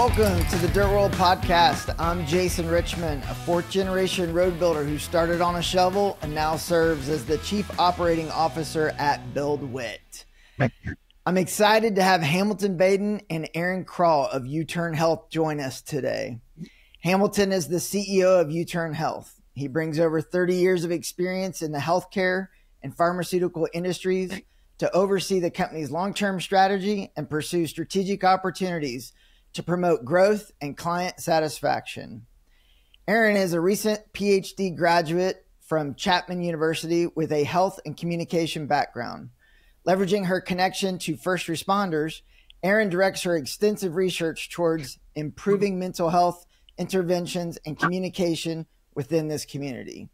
Welcome to the Dirt World Podcast. I'm Jason Richmond, a fourth-generation road builder who started on a shovel and now serves as the Chief Operating Officer at BuildWit. I'm excited to have Hamilton Baiden and Erin Craw of YouTurn Health join us today. Hamilton is the CEO of YouTurn Health. He brings over 30 years of experience in the healthcare and pharmaceutical industries to oversee the company's long-term strategy and pursue strategic opportunities to promote growth and client satisfaction. Erin is a recent PhD graduate from Chapman University with a health and communication background. Leveraging her connection to first responders, Erin directs her extensive research towards improving mental health interventions and communication within this community.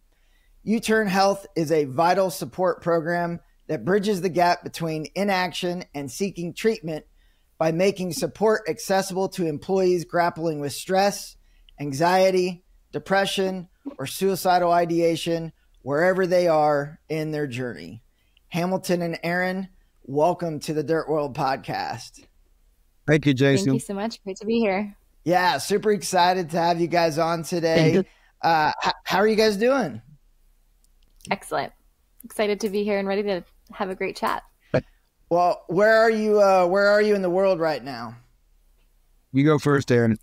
YouTurn Health is a vital support program that bridges the gap between inaction and seeking treatment by making support accessible to employees grappling with stress, anxiety, depression, or suicidal ideation wherever they are in their journey. Hamilton and Erin, welcome to the Dirt World Podcast. Thank you, Jason. Thank you so much. Great to be here. Yeah, super excited to have you guys on today. How are you guys doing? Excellent. Excited to be here and ready to have a great chat. Well, where are you in the world right now? You go first, Erin.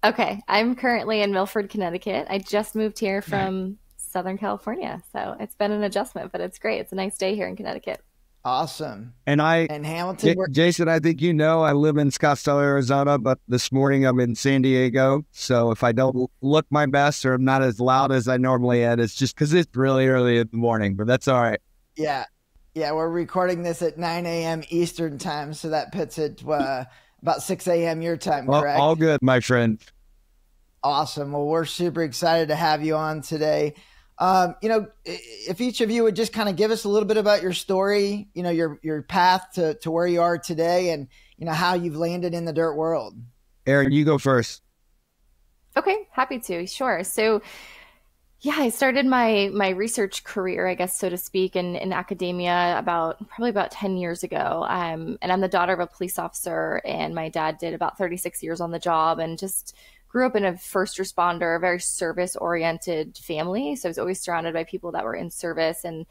Okay. I'm currently in Milford, Connecticut. I just moved here from Southern California. So it's been an adjustment, but it's great. It's a nice day here in Connecticut. Awesome. And Hamilton, Jason, I think you know I live in Scottsdale, Arizona, but this morning I'm in San Diego. So if I don't look my best or I'm not as loud as I normally am, it's just because it's really early in the morning, but that's all right. Yeah, we're recording this at 9 a.m. Eastern time, so that puts it about 6 a.m. your time, correct? All good, my friend. Awesome. Well, we're super excited to have you on today. If each of you would just kind of give us a little bit about your story, your path to where you are today and, how you've landed in the dirt world. Erin, you go first. Okay, happy to. Sure. So, I started my research career, I guess, so to speak, in academia probably about 10 years ago. And I'm the daughter of a police officer, and my dad did about 36 years on the job and just grew up in a first responder, very service-oriented family. So I was always surrounded by people that were in service, and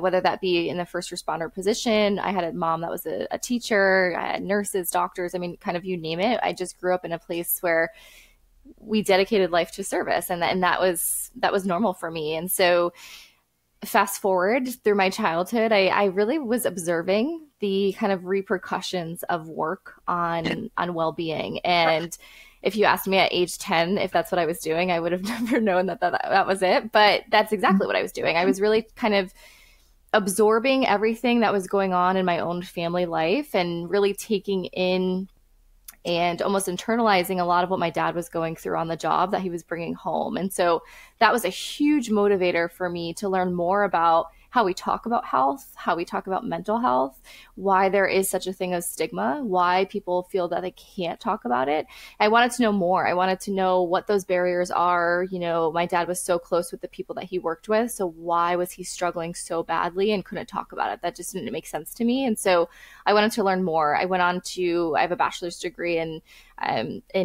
whether that be in the first responder position, I had a mom that was a teacher, I had nurses, doctors, kind of you name it. I just grew up in a place where we dedicated life to service, and that was normal for me. And so fast forward through my childhood, I really was observing the kind of repercussions of work on well-being. And if you asked me at age 10 if that's what I was doing, I would have never known that was it. But that's exactly what I was doing. I was really kind of absorbing everything that was going on in my own family life and really taking in and almost internalizing a lot of what my dad was going through on the job that he was bringing home. And so that was a huge motivator for me to learn more about how we talk about health, how we talk about mental health, why there is such a thing as stigma, why people feel that they can't talk about it. I wanted to know more. I wanted to know what those barriers are. My dad was so close with the people that he worked with. So why was he struggling so badly and couldn't talk about it? That just didn't make sense to me. And so I wanted to learn more. I have a bachelor's degree in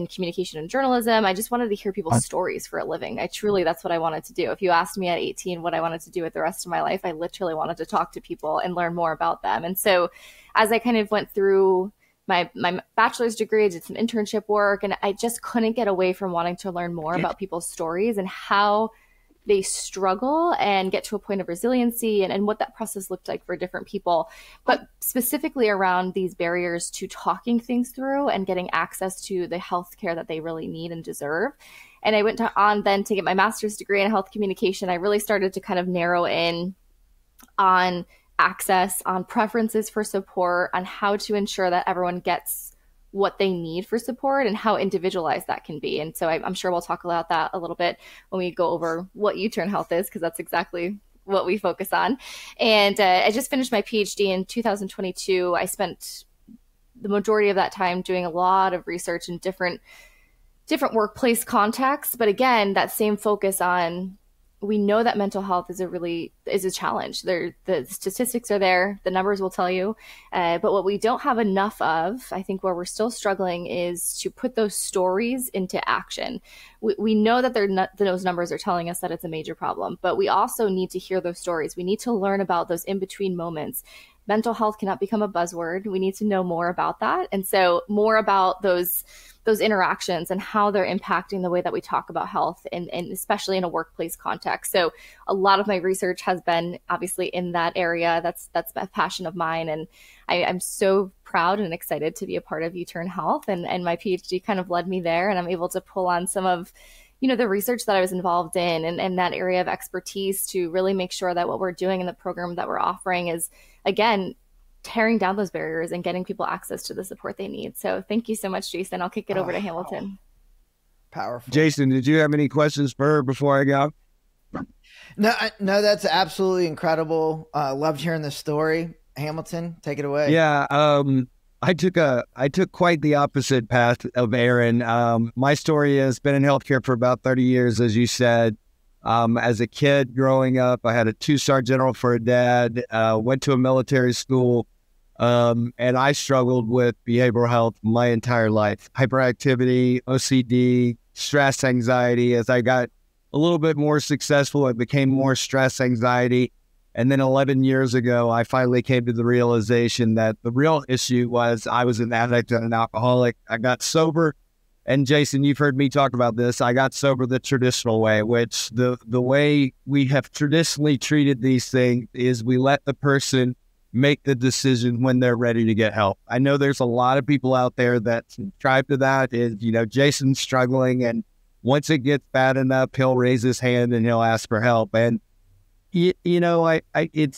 communication and journalism. I just wanted to hear people's stories for a living. That's what I wanted to do. If you asked me at 18 what I wanted to do with the rest of my life, I literally wanted to talk to people and learn more about them. And so as I kind of went through my bachelor's degree, I did some internship work, and I just couldn't get away from wanting to learn more about people's stories and how they struggle and get to a point of resiliency and what that process looked like for different people, but specifically around these barriers to talking things through and getting access to the health care that they really need and deserve. And I went on then to get my master's degree in health communication. I really started to kind of narrow in on access, on preferences for support, on how to ensure that everyone gets what they need for support and how individualized that can be. And so I'm sure we'll talk about that a little bit when we go over what YouTurn Health is, because that's exactly what we focus on. And I just finished my PhD in 2022. I spent the majority of that time doing a lot of research in different workplace contexts. But again, that same focus on, we know that mental health is a really is a challenge. The statistics are there, the numbers will tell you, but what we don't have enough of, I think where we're still struggling, is to put those stories into action. We know that those numbers are telling us that it's a major problem, but we also need to hear those stories. We need to learn about those in-between moments. Mental health cannot become a buzzword. We need to know more about that. And so more about those interactions and how they're impacting the way that we talk about health, and especially in a workplace context. So a lot of my research has been obviously in that area. That's a passion of mine. And I'm so proud and excited to be a part of YouTurn Health. And my PhD kind of led me there, and I'm able to pull on some of the research that I was involved in and that area of expertise to really make sure that what we're doing in the program that we're offering is, again, tearing down those barriers and getting people access to the support they need. So thank you so much, Jason. I'll kick it over to Hamilton. Powerful. Jason, did you have any questions for her before I go? No, that's absolutely incredible. Loved hearing the story. Hamilton, take it away. Yeah. I took quite the opposite path of Erin. My story has been in healthcare for about 30 years, as you said. As a kid growing up, I had a 2-star general for a dad, went to a military school, and I struggled with behavioral health my entire life. Hyperactivity, OCD, stress, anxiety. As I got a little bit more successful, it became more stress, anxiety. And then 11 years ago, I finally came to the realization that the real issue was I was an addict and an alcoholic. I got sober. And Jason, you've heard me talk about this. I got sober the traditional way, which the way we have traditionally treated these things is we let the person make the decision when they're ready to get help. I know there's a lot of people out there that subscribe to that. Is, Jason's struggling, and once it gets bad enough, he'll raise his hand and he'll ask for help. And I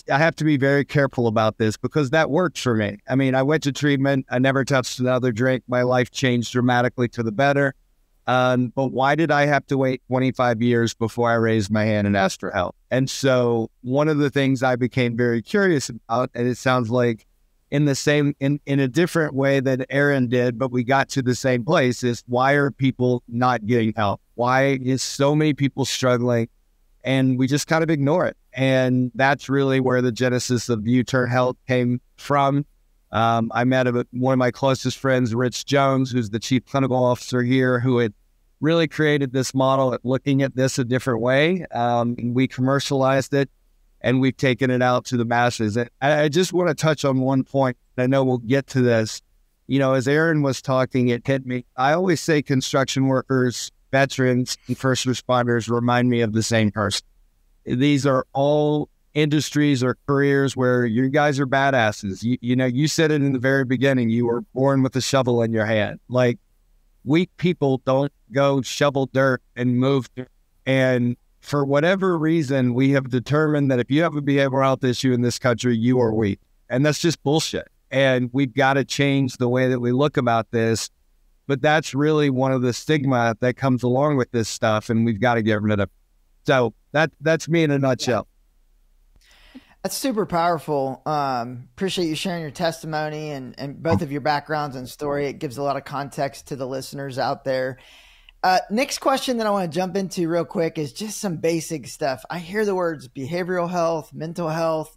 have to be very careful about this because that worked for me. I mean, I went to treatment. I never touched another drink. My life changed dramatically to the better. But why did I have to wait 25 years before I raised my hand and asked for help? And so one of the things I became very curious about, and it sounds like in a different way than Erin did, but we got to the same place, is why are people not getting help? Why is so many people struggling? And we just kind of ignore it. And that's really where the genesis of YouTurn Health came from. I met one of my closest friends, Rich Jones, who's the chief clinical officer here, who had really created this model at looking at this a different way. We commercialized it, and we've taken it out to the masses. And I just want to touch on one point. I know we'll get to this. As Erin was talking, it hit me. I always say construction workers, veterans, and first responders remind me of the same person. These are all industries or careers where you guys are badasses. You said it in the very beginning. You were born with a shovel in your hand. Like, weak people don't go shovel dirt and move dirt. And for whatever reason, we have determined that if you have a behavioral health issue in this country, you are weak. And that's just bullshit. And we've got to change the way that we look about this. But that's really one of the stigma that comes along with this stuff, and we've got to get rid of it. So that's me in a nutshell. That's super powerful. Appreciate you sharing your testimony and both of your backgrounds and story. It gives a lot of context to the listeners out there. Next question that I want to jump into real quick is just some basic stuff. I hear the words behavioral health, mental health.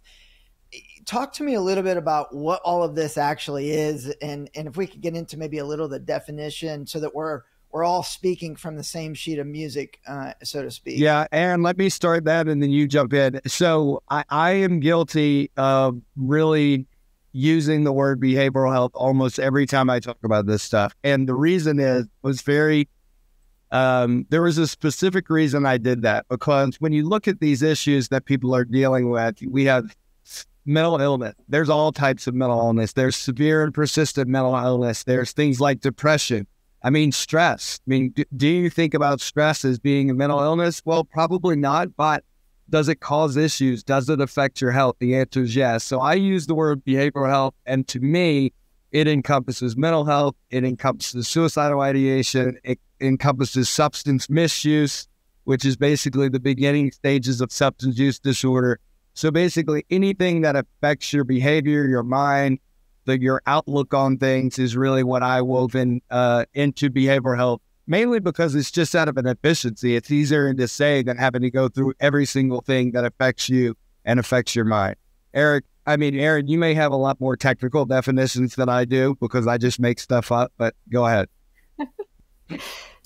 Talk to me a little bit about what all of this actually is, and if we could get into maybe a little of the definition so that we're all speaking from the same sheet of music, so to speak. Yeah, Erin, let me start that and then you jump in. So I am guilty of really using the word behavioral health almost every time I talk about this stuff. And the reason there was a specific reason I did that, because when you look at these issues that people are dealing with, we have mental illness. There's all types of mental illness. There's severe and persistent mental illness. There's things like depression. I mean, stress. I mean, do you think about stress as being a mental illness? Well, probably not, but does it cause issues? Does it affect your health? The answer is yes. So I use the word behavioral health, and to me, it encompasses mental health. It encompasses suicidal ideation. It encompasses substance misuse, which is basically the beginning stages of substance use disorder. So basically anything that affects your behavior, your mind, your outlook on things is really what I wove into behavioral health, mainly because it's just out of an efficiency. It's easier to say than having to go through every single thing that affects you and affects your mind. Erin, you may have a lot more technical definitions than I do because I just make stuff up, but go ahead.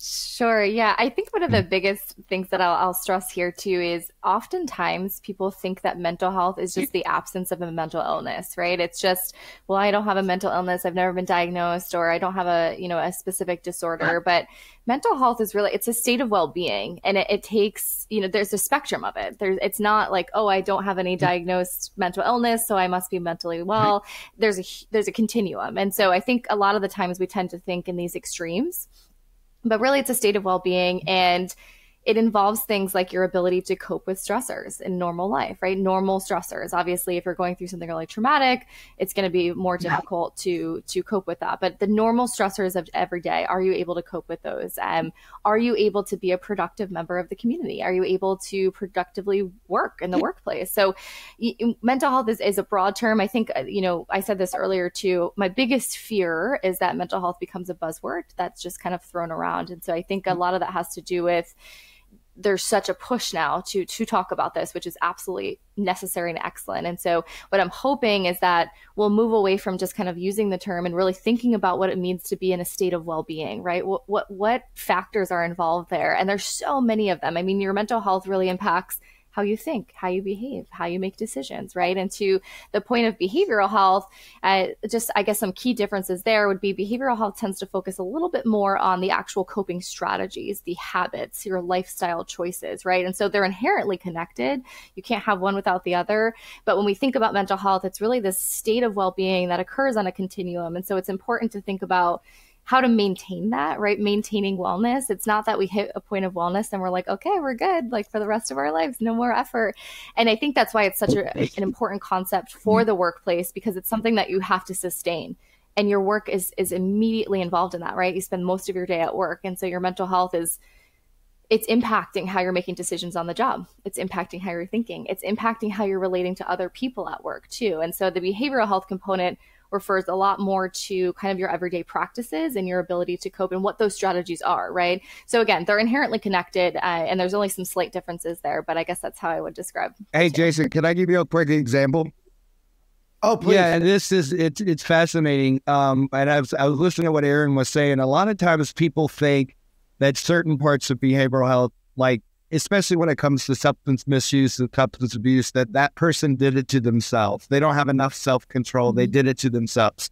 Sure. Yeah. I think one of the biggest things that I'll stress here too is oftentimes people think that mental health is just the absence of a mental illness, right? It's just, well, I don't have a mental illness. I've never been diagnosed, or I don't have a specific disorder. But mental health is really, it's a state of well-being, and it takes, there's a spectrum of it. It's not like, oh, I don't have any diagnosed mental illness, so I must be mentally well. There's a continuum. And so I think a lot of the times we tend to think in these extremes. But really, it's a state of well-being, and it involves things like your ability to cope with stressors in normal life, right? Normal stressors. Obviously, if you're going through something really traumatic, it's going to be more difficult to cope with that. But the normal stressors of every day, are you able to cope with those? Are you able to be a productive member of the community? Are you able to productively work in the workplace? So mental health is a broad term. I think, I said this earlier too, my biggest fear is that mental health becomes a buzzword that's just kind of thrown around. And so I think a lot of that has to do with there's such a push now to talk about this, which is absolutely necessary and excellent. And so what I'm hoping is that we'll move away from just kind of using the term and really thinking about what it means to be in a state of well-being, right? What factors are involved there? And there's so many of them. I mean, your mental health really impacts how you think, how you behave, how you make decisions, right? And to the point of behavioral health, I guess some key differences there would be behavioral health tends to focus a little bit more on the actual coping strategies, the habits, your lifestyle choices, right? And so they're inherently connected. You can't have one without the other. But when we think about mental health, it's really this state of well-being that occurs on a continuum. And so it's important to think about how to maintain that, right? Maintaining wellness. It's not that we hit a point of wellness and we're like, okay, we're good, like for the rest of our lives, no more effort. And I think that's why it's such an important concept for the workplace, because it's something that you have to sustain. And your work is immediately involved in that, right? You spend most of your day at work. And so your mental health it's impacting how you're making decisions on the job. It's impacting how you're thinking. It's impacting how you're relating to other people at work too. And so the behavioral health component refers a lot more to kind of your everyday practices and your ability to cope and what those strategies are, right? So again, they're inherently connected, and there's only some slight differences there, but I guess that's how I would describe. Hey, Jason, can I give you a quick example? Oh, please. Yeah, and it's fascinating. And I was listening to what Erin was saying. A lot of times people think that certain parts of behavioral health, like especially when it comes to substance misuse and substance abuse, that person did it to themselves. They don't have enough self-control. They did it to themselves.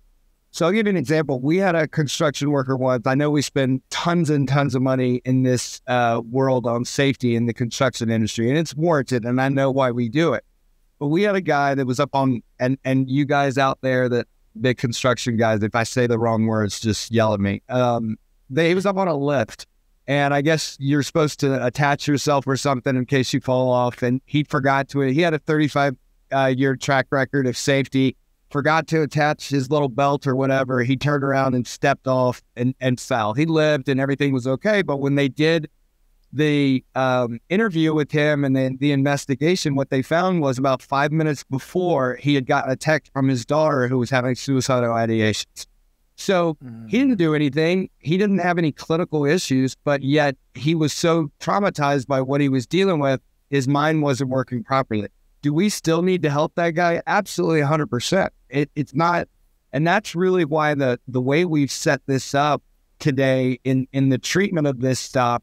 So I'll give you an example. We had a construction worker once. I know we spend tons and tons of money in this world on safety in the construction industry, and it's warranted, and I know why we do it. But we had a guy that was up on, and you guys out there, that big construction guys, if I say the wrong words, just yell at me. He was up on a lift. And I guess you're supposed to attach yourself or something in case you fall off. And he forgot to. He had a 35-year track record of safety, forgot to attach his little belt or whatever. He turned around and stepped off and fell. He lived and everything was okay. But when they did the interview with him and then the investigation, what they found was about 5 minutes before, he had gotten a text from his daughter who was having suicidal ideations. So he didn't do anything. He didn't have any clinical issues, but yet he was so traumatized by what he was dealing with, his mind wasn't working properly. Do we still need to help that guy? Absolutely 100%. It's not. And that's really why the way we've set this up today in the treatment of this stuff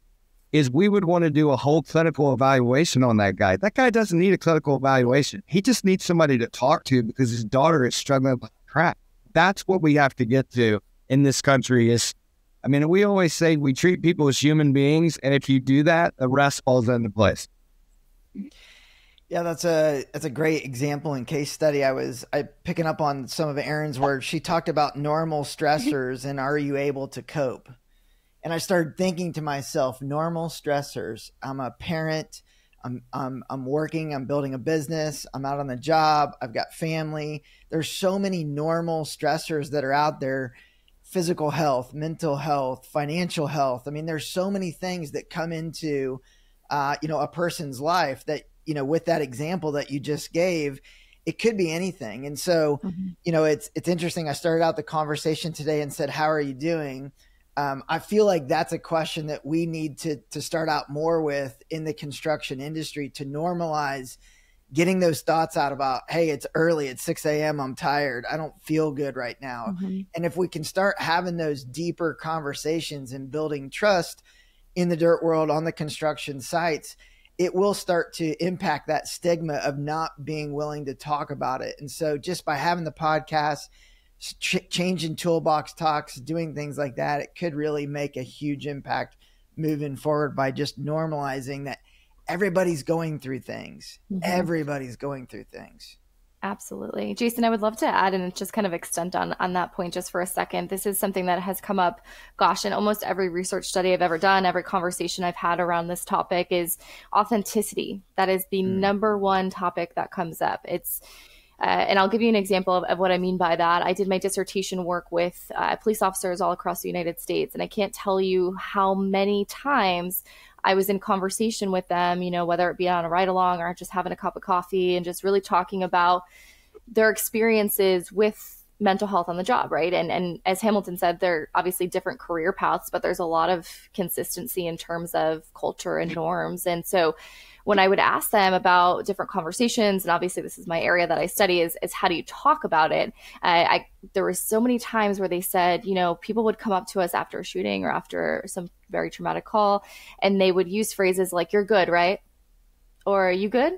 is we would want to do a whole clinical evaluation on that guy. That guy doesn't need a clinical evaluation. He just needs somebody to talk to because his daughter is struggling with crap. That's what we have to get to in this country we always say we treat people as human beings, and if you do that, the rest falls into place. Yeah, that's a great example and case study. I picking up on some of Erin's words. She talked about normal stressors and are you able to cope? And I started thinking to myself, normal stressors. I'm a parent. I'm working, I'm building a business, I'm out on the job, I've got family. There's so many normal stressors that are out there, physical health, mental health, financial health. I mean, there's so many things that come into, a person's life that, with that example that you just gave, it could be anything. And so, it's interesting. I started out the conversation today and said, how are you doing? I feel like that's a question that we need to start out more with in the construction industry to normalize getting those thoughts out about, hey, it's early, it's 6 a.m., I'm tired, I don't feel good right now. Mm-hmm. And if we can start having those deeper conversations and building trust in the dirt world, on the construction sites, it will start to impact that stigma of not being willing to talk about it. And so just by having the podcast, changing toolbox talks, doing things like that, it could really make a huge impact moving forward by just normalizing that everybody's going through things. Mm-hmm. Everybody's going through things. Absolutely. Jason, I would love to add and just kind of extend on that point just for a second. This is something that has come up, in almost every research study I've ever done, every conversation I've had around this topic is authenticity. That is the number one topic that comes up. It's and I'll give you an example of what I mean by that. I did my dissertation work with police officers all across the United States, and I can't tell you how many times I was in conversation with them, whether it be on a ride along or just having a cup of coffee and just really talking about their experiences with mental health on the job, right? And as Hamilton said, they're obviously different career paths, but there's a lot of consistency in terms of culture and norms. And so when I would ask them about different conversations, and obviously this is my area that I study, is how do you talk about it? There were so many times where they said, people would come up to us after a shooting or after some very traumatic call, and they would use phrases like, "You're good, right?" Or "Are you good?"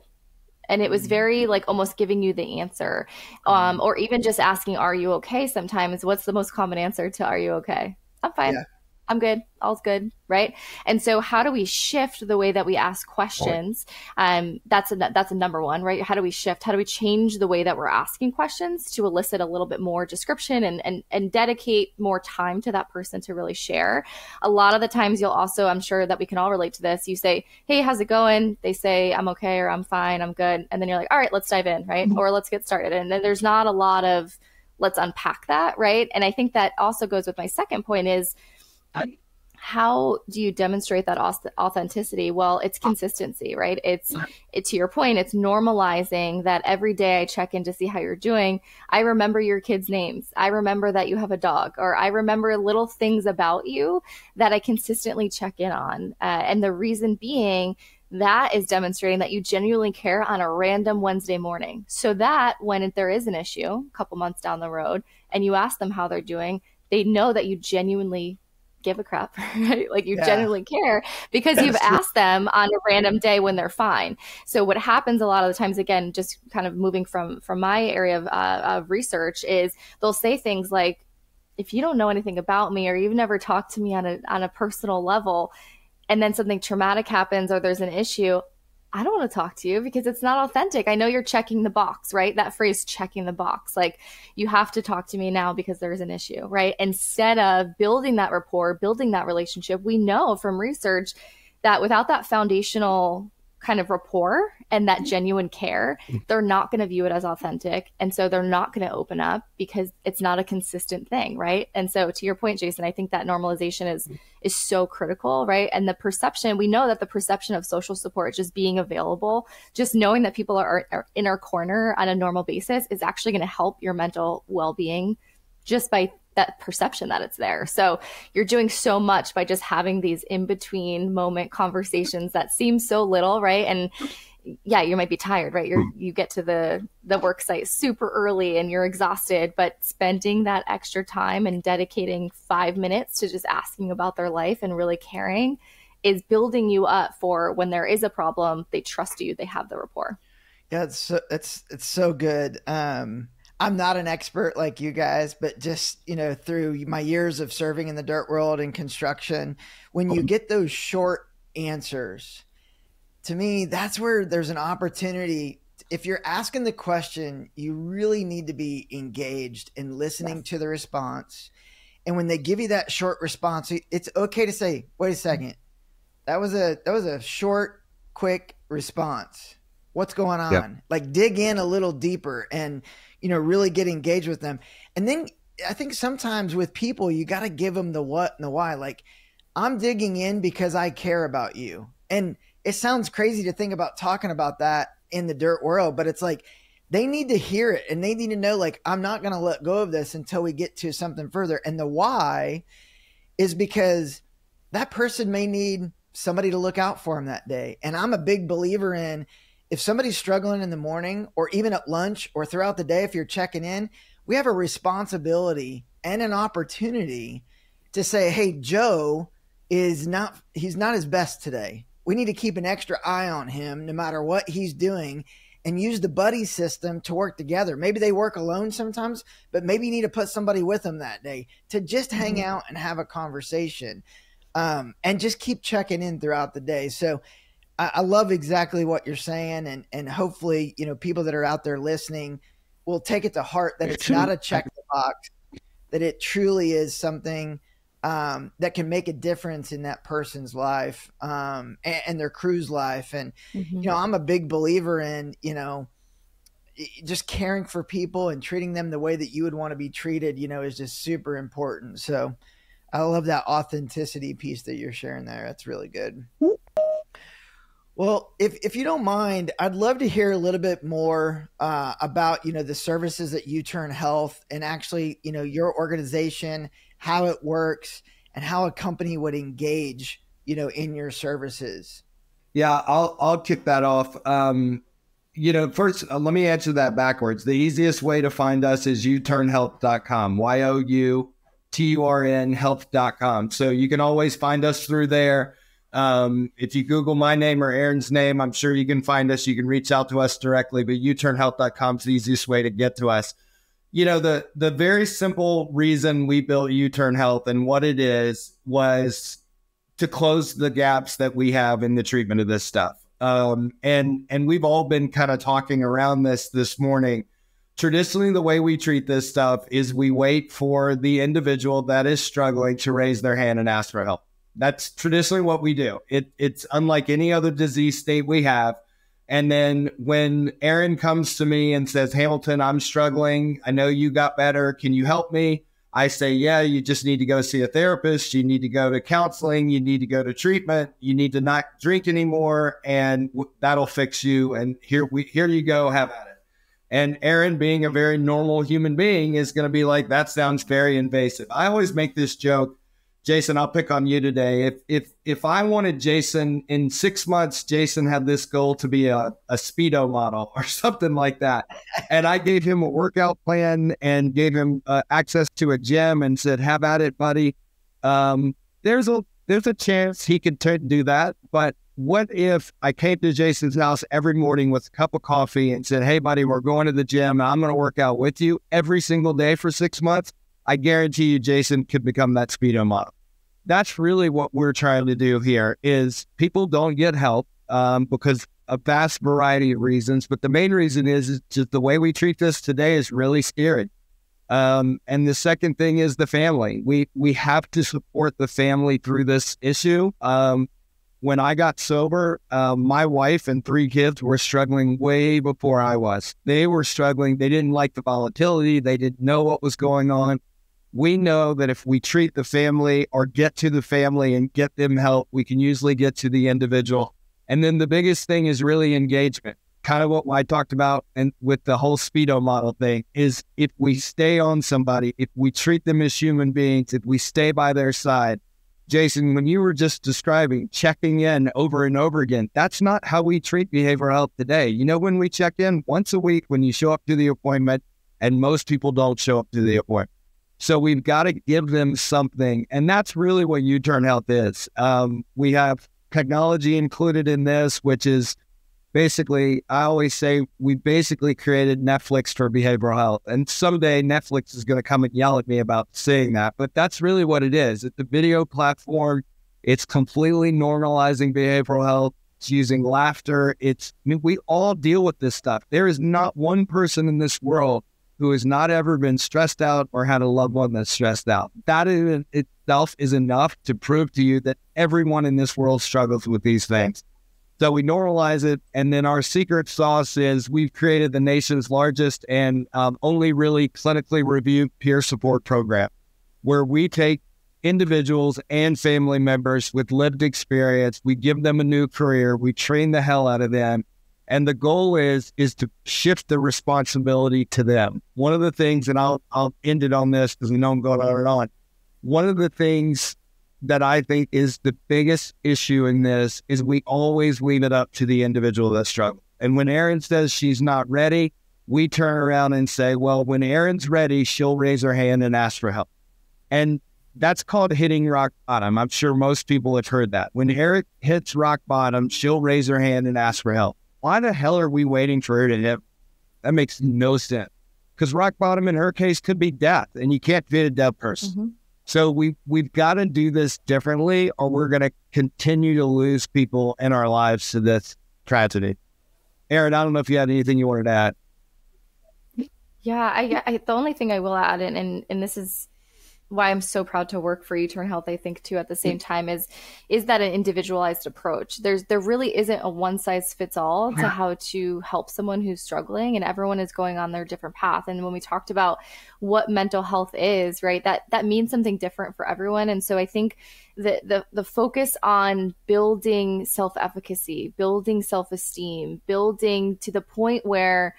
And it was very like almost giving you the answer, or even just asking, "Are you okay?" Sometimes what's the most common answer to "Are you okay?" "I'm fine. Yeah. I'm good. All's good." Right. And so how do we shift the way that we ask questions? That's a number one, right? How do we shift? How do we change the way that we're asking questions to elicit a little bit more description and dedicate more time to that person to really share? A lot of the times you'll also, I'm sure that we can all relate to this. You say, "Hey, how's it going?" They say, "I'm okay," or "I'm fine, I'm good." And then you're like, "All right, let's dive in." Right. Mm-hmm. Or let's get started. And then there's not a lot of let's unpack that. Right. And I think that also goes with my second point is, how do you demonstrate that authenticity? Well, it's consistency, right? It's to your point, it's normalizing that every day I check in to see how you're doing. I remember your kids' names. I remember that you have a dog, or I remember little things about you that I consistently check in on. And the reason being, that is demonstrating that you genuinely care on a random Wednesday morning. So that when there is an issue a couple months down the road and you ask them how they're doing, they know that you genuinely give a crap, right? Like you genuinely care because you've asked them on a random day when they're fine. So what happens a lot of the times, again, just kind of moving from my area of research, is they'll say things like, "If you don't know anything about me, or you've never talked to me on a personal level, and then something traumatic happens or there's an issue, I don't want to talk to you because it's not authentic. I know you're checking the box," right? That phrase, checking the box, like you have to talk to me now because there's an issue, right? Instead of building that rapport, building that relationship, we know from research that without that foundational kind of rapport and that genuine care, they're not going to view it as authentic. And so they're not going to open up because it's not a consistent thing, right? And so to your point, Jason, I think that normalization is so critical, right? And the perception, we know that the perception of social support, just being available, just knowing that people are in our corner on a normal basis, is actually going to help your mental well-being just by that perception that it's there. So you're doing so much by just having these in-between moment conversations that seem so little, right? And yeah, you might be tired, right? You get to the work site super early and you're exhausted, but spending that extra time and dedicating 5 minutes to just asking about their life and really caring is building you up for when there is a problem, they trust you, they have the rapport. Yeah, it's so good. I'm not an expert like you guys, but just, through my years of serving in the dirt world and construction, when you get those short answers, to me, that's where there's an opportunity. If you're asking the question, you really need to be engaged in listening to the response. And when they give you that short response, it's okay to say, "Wait a second, that was a short, quick response. What's going on?" Yep. Like dig in a little deeper and, really get engaged with them. And then I think sometimes with people, you got to give them the what and the why. Like, I'm digging in because I care about you. And it sounds crazy to think about talking about that in the dirt world, but it's like, they need to hear it and they need to know, like, I'm not going to let go of this until we get to something further. And the why is because that person may need somebody to look out for him that day. And I'm a big believer in, if somebody's struggling in the morning or even at lunch or throughout the day, if you're checking in, we have a responsibility and an opportunity to say, hey, Joe he's not his best today. We need to keep an extra eye on him no matter what he's doing, and use the buddy system to work together. Maybe they work alone sometimes, but maybe you need to put somebody with them that day to just hang out and have a conversation, and just keep checking in throughout the day. So I love exactly what you're saying. And hopefully, people that are out there listening will take it to heart that it's not a check the box, that it truly is something that can make a difference in that person's life, and their crew's life. And, I'm a big believer in, just caring for people and treating them the way that you would want to be treated, is just super important. So I love that authenticity piece that you're sharing there. That's really good. Well, if you don't mind, I'd love to hear a little bit more about, the services at YouTurn Health, and actually, your organization, how it works, and how a company would engage, in your services. Yeah, I'll kick that off. First, let me answer that backwards. The easiest way to find us is youturnhealth.com, YOUTURN health.com. So you can always find us through there. If you Google my name or Erin's name, I'm sure you can find us. You can reach out to us directly, but youturnhealth.com is the easiest way to get to us. The very simple reason we built YouTurn Health and what it is was to close the gaps that we have in the treatment of this stuff. And we've all been kind of talking around this morning. Traditionally, the way we treat this stuff is we wait for the individual that is struggling to raise their hand and ask for help. That's traditionally what we do. It's unlike any other disease state we have. And then when Erin comes to me and says, Hamilton, I'm struggling. I know you got better. Can you help me? I say, yeah, you just need to go see a therapist. You need to go to counseling. You need to go to treatment. You need to not drink anymore, and that'll fix you. And here you go. Have at it. And Erin, being a very normal human being, is going to be like, that sounds very invasive. I always make this joke. Jason, I'll pick on you today. If I wanted Jason in 6 months, Jason had this goal to be a Speedo model or something like that. And I gave him a workout plan and gave him access to a gym and said, have at it, buddy. There's a chance he could do that. But what if I came to Jason's house every morning with a cup of coffee and said, hey, buddy, we're going to the gym. I'm going to work out with you every single day for 6 months. I guarantee you Jason could become that Speedo model. That's really what we're trying to do here. Is people don't get help because a vast variety of reasons, but the main reason is just the way we treat this today is really scary. And the second thing is the family. We have to support the family through this issue. When I got sober, my wife and 3 kids were struggling way before I was. They were struggling. They didn't like the volatility. They didn't know what was going on. We know that if we treat the family or get to the family and get them help, we can usually get to the individual. And then the biggest thing is really engagement. Kind of what I talked about and with the whole Speedo model thing is if we stay on somebody, if we treat them as human beings, if we stay by their side. Jason, when you were just describing checking in over and over again, that's not how we treat behavioral health today. When we check in once a week, when you show up to the appointment, and most people don't show up to the appointment. So we've got to give them something. And that's really what YouTurn Health is. We have technology included in this, which is basically, I always say, we basically created Netflix for behavioral health. And someday Netflix is going to come and yell at me about saying that. But that's really what it is. It's a video platform. It's completely normalizing behavioral health. It's using laughter. We all deal with this stuff. There is not one person in this world who has not ever been stressed out or had a loved one that's stressed out. That in itself is enough to prove to you that everyone in this world struggles with these things. So we normalize it, and then our secret sauce is we've created the nation's largest and only really clinically reviewed peer support program, where we take individuals and family members with lived experience, we give them a new career, we train the hell out of them, and the goal is to shift the responsibility to them. One of the things, and I'll end it on this because we know I'm going on and on. One of the things that I think is the biggest issue in this is we always leave it up to the individual that struggles. And when Erin says she's not ready, we turn around and say, well, when Erin's ready, she'll raise her hand and ask for help. And that's called hitting rock bottom. I'm sure most people have heard that. When Erin hits rock bottom, she'll raise her hand and ask for help. Why the hell are we waiting for her to hit? That makes no sense. Because rock bottom in her case could be death, and you can't fit a dead person. Mm-hmm. So we've got to do this differently, or we're going to continue to lose people in our lives to this tragedy. Erin, I don't know if you had anything you wanted to add. Yeah, the only thing I will add, and this is why I'm so proud to work for YouTurn Health, I think, too, at the same time, is that an individualized approach. There really isn't a one size fits all to how to help someone who's struggling, and everyone is going on their different path. And when we talked about what mental health is, right, that means something different for everyone. And so I think the focus on building self-efficacy, building self-esteem, building to the point where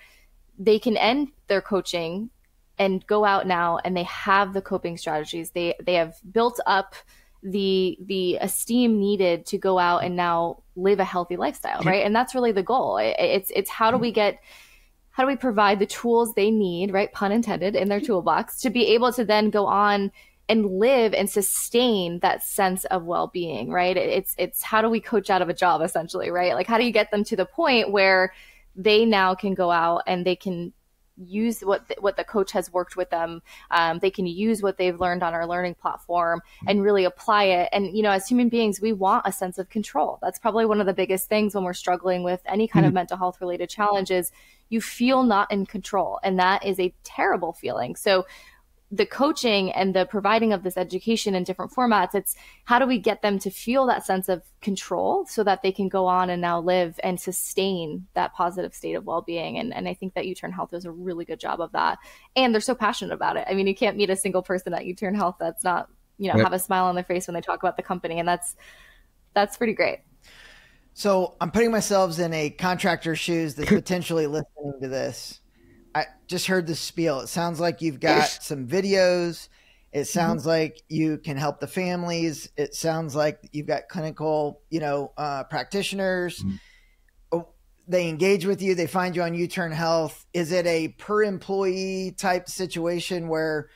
they can end their coaching and go out now and they have the coping strategies. They have built up the esteem needed to go out and now live a healthy lifestyle, right? And that's really the goal. It's how do we provide the tools they need, right? Pun intended, in their toolbox to be able to then go on and live and sustain that sense of well-being, right? It's how do we coach out of a job, essentially, right? Like, how do you get them to the point where they now can go out and they can use what the coach has worked with them. They can use what they've learned on our learning platform and really apply it. And, you know, as human beings, we want a sense of control. That's probably one of the biggest things when we're struggling with any kind of mental health related challenges. You feel not in control, and that is a terrible feeling. So the coaching and the providing of this education in different formats, it's how do we get them to feel that sense of control so that they can go on and now live and sustain that positive state of well-being. And I think that YouTurn Health does a really good job of that. And they're so passionate about it. I mean, you can't meet a single person at YouTurn Health that's not, you know, have a smile on their face when they talk about the company. And that's pretty great. So I'm putting myself in a contractor's shoes that's potentially listening to this. I just heard the spiel. It sounds like you've got some videos. It sounds like you can help the families. It sounds like you've got clinical, practitioners. They engage with you. They find you on YouTurn Health. Is it a per employee type situation where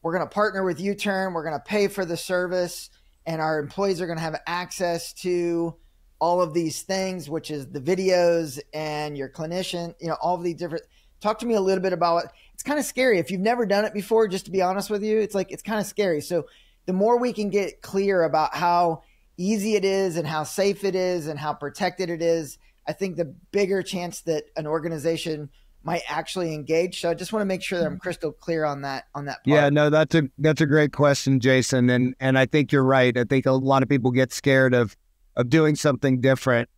we're going to partner with YouTurn, we're going to pay for the service, and our employees are going to have access to all of these things, which is the videos and your clinician, all of these different. Talk to me a little bit about it. It's kind of scary. If you've never done it before, just to be honest with you, it's kind of scary. So the more we can get clear about how easy it is and how safe it is and how protected it is, I think the bigger chance that an organization might actually engage. So I just want to make sure that I'm crystal clear on that part. Yeah, no, that's a great question, Jason. And I think you're right. I think a lot of people get scared of doing something different.